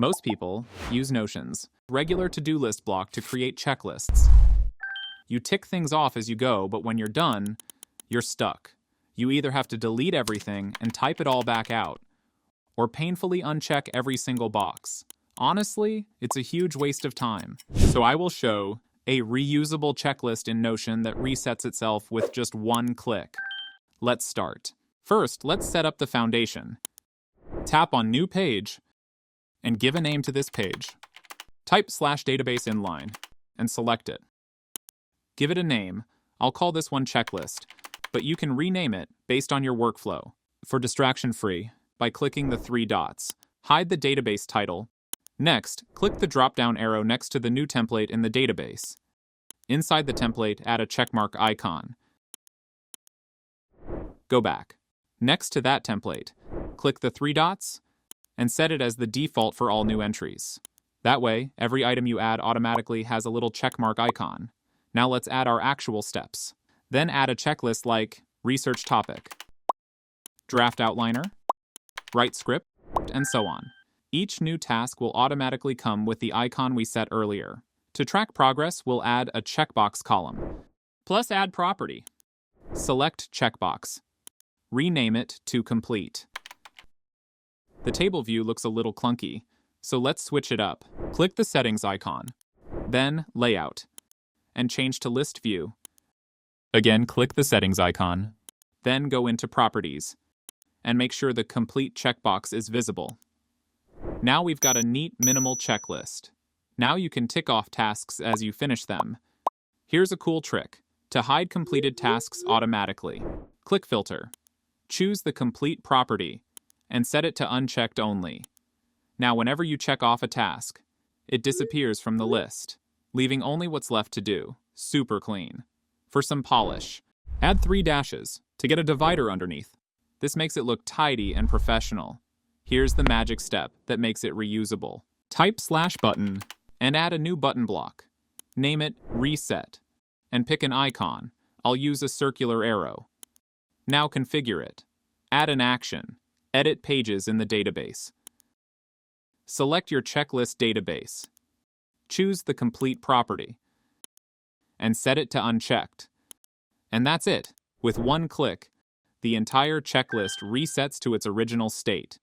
Most people use Notion's regular to-do list block to create checklists. You tick things off as you go, but when you're done, you're stuck. You either have to delete everything and type it all back out, or painfully uncheck every single box. Honestly, it's a huge waste of time. So I will show a reusable checklist in Notion that resets itself with just one click. Let's start. First, let's set up the foundation. Tap on New Page and give a name to this page. Type /database inline and select it. Give it a name. I'll call this one Checklist, but you can rename it based on your workflow. For distraction-free, by clicking the 3 dots, hide the database title. Next, click the drop-down arrow next to the new template in the database. Inside the template, add a checkmark icon. Go back. Next to that template, click the 3 dots and set it as the default for all new entries. That way, every item you add automatically has a little checkmark icon. Now let's add our actual steps. Then add a checklist like research topic, draft outliner, write script, and so on. Each new task will automatically come with the icon we set earlier. To track progress, we'll add a checkbox column, plus add property. Select checkbox. Rename it to complete. The table view looks a little clunky, so let's switch it up. Click the settings icon, then layout, and change to list view. Again, click the settings icon, then go into properties, and make sure the complete checkbox is visible. Now we've got a neat minimal checklist. Now you can tick off tasks as you finish them. Here's a cool trick. To hide completed tasks automatically, click Filter. Choose the complete property and set it to unchecked only. Now whenever you check off a task, it disappears from the list, leaving only what's left to do. Super clean. For some polish, add 3 dashes to get a divider underneath. This makes it look tidy and professional. Here's the magic step that makes it reusable. Type /button and add a new button block. Name it Reset and pick an icon. I'll use a circular arrow. Now configure it. Add an action. Edit pages in the database. Select your checklist database. Choose the complete property and set it to unchecked. And that's it. With one click, the entire checklist resets to its original state.